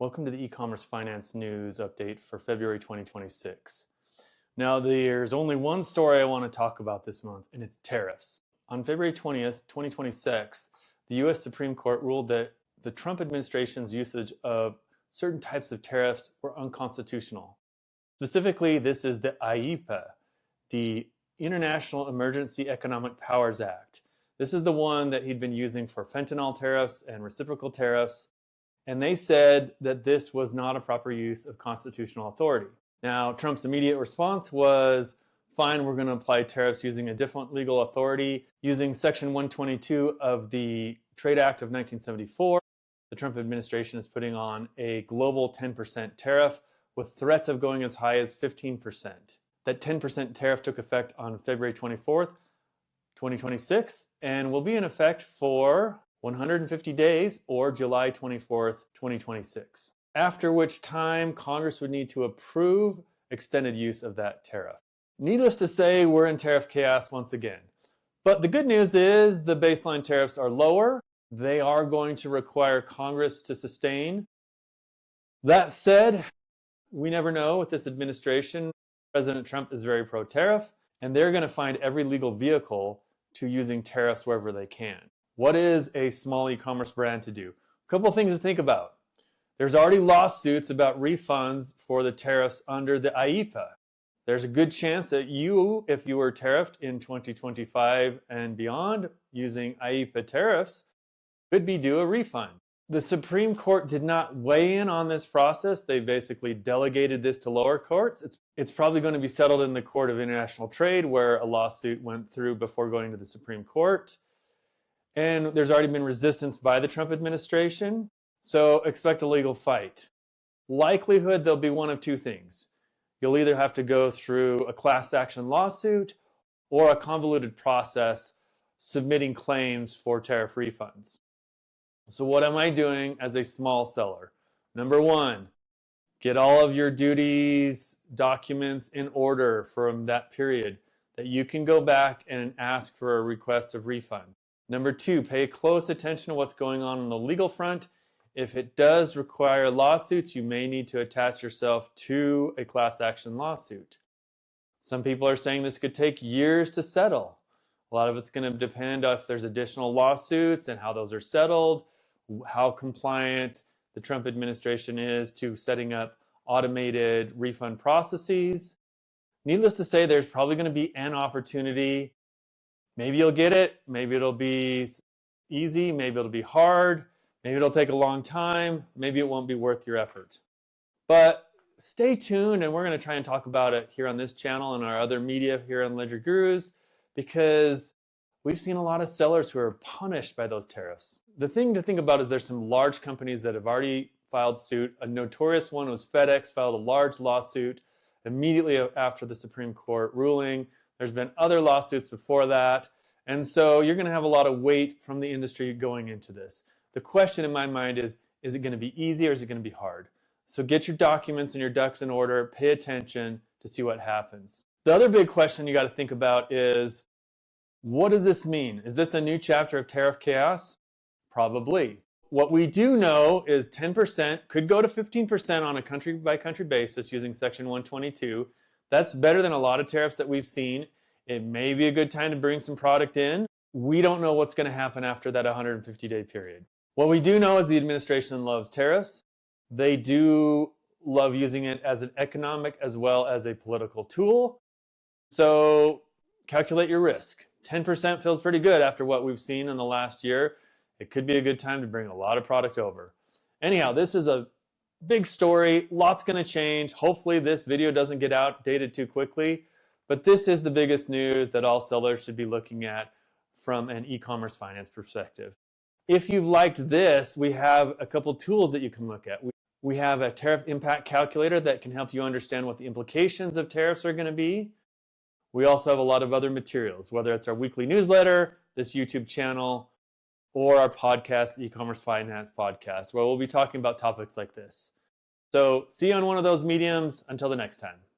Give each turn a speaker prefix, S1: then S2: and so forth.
S1: Welcome to the e-commerce finance news update for February 2026. Now, there's only one story I want to talk about this month, and it's tariffs. On February 20th, 2026, the US Supreme Court ruled that the Trump administration's usage of certain types of tariffs were unconstitutional. Specifically, this is the IEEPA, the International Emergency Economic Powers Act. This is the one that he'd been using for fentanyl tariffs and reciprocal tariffs. And they said that this was not a proper use of constitutional authority. Now, Trump's immediate response was, fine, we're going to apply tariffs using a different legal authority. Using Section 122 of the Trade Act of 1974, the Trump administration is putting on a global 10% tariff with threats of going as high as 15%. That 10% tariff took effect on February 24th, 2026, and will be in effect for 150 days or July 24th, 2026, after which time Congress would need to approve extended use of that tariff. Needless to say, we're in tariff chaos once again. But the good news is the baseline tariffs are lower. They are going to require Congress to sustain. That said, we never know with this administration. President Trump is very pro-tariff, and they're going to find every legal vehicle to using tariffs wherever they can. What is a small e-commerce brand to do? A couple of things to think about. There's already lawsuits about refunds for the tariffs under the IEEPA. There's a good chance that you, if you were tariffed in 2025 and beyond using IEEPA tariffs, could be due a refund. The Supreme Court did not weigh in on this process. They basically delegated this to lower courts. It's probably going to be settled in the Court of International Trade, where a lawsuit went through before going to the Supreme Court. And there's already been resistance by the Trump administration, so expect a legal fight. Likelihood there'll be one of two things. You'll either have to go through a class action lawsuit or a convoluted process submitting claims for tariff refunds. So what am I doing as a small seller? Number one, get all of your duties documents in order from that period that you can go back and ask for a request of refund. Number two, pay close attention to what's going on the legal front. If it does require lawsuits, you may need to attach yourself to a class action lawsuit. Some people are saying this could take years to settle. A lot of it's going to depend on if there's additional lawsuits and how those are settled, how compliant the Trump administration is to setting up automated refund processes. Needless to say, there's probably going to be an opportunity. Maybe you'll get it, maybe it'll be easy, maybe it'll be hard, maybe it'll take a long time, maybe it won't be worth your effort. But stay tuned, and we're going to try and talk about it here on this channel and our other media here on LedgerGurus, because we've seen a lot of sellers who are punished by those tariffs. The thing to think about is there's some large companies that have already filed suit. A notorious one was FedEx, filed a large lawsuit immediately after the Supreme Court ruling. There's been other lawsuits before that. And so you're going to have a lot of weight from the industry going into this. The question in my mind is it going to be easy or is it going to be hard? So get your documents and your ducks in order, pay attention to see what happens. The other big question you got to think about is, what does this mean? Is this a new chapter of tariff chaos? Probably. What we do know is 10% could go to 15% on a country by country basis using Section 122. That's better than a lot of tariffs that we've seen. It may be a good time to bring some product in. We don't know what's going to happen after that 150-day period. What we do know is the administration loves tariffs. They do love using it as an economic as well as a political tool. So calculate your risk. 10% feels pretty good after what we've seen in the last year. It could be a good time to bring a lot of product over. Anyhow, this is a big story, lots going to change. Hopefully this video doesn't get outdated too quickly, but this is the biggest news that all sellers should be looking at from an e-commerce finance perspective. If you've liked this, we have a couple tools that you can look at. We have a tariff impact calculator that can help you understand what the implications of tariffs are going to be. We also have a lot of other materials, whether it's our weekly newsletter, this YouTube channel, or our podcast, the E-commerce Finance Podcast, where we'll be talking about topics like this. So see you on one of those mediums. Until the next time.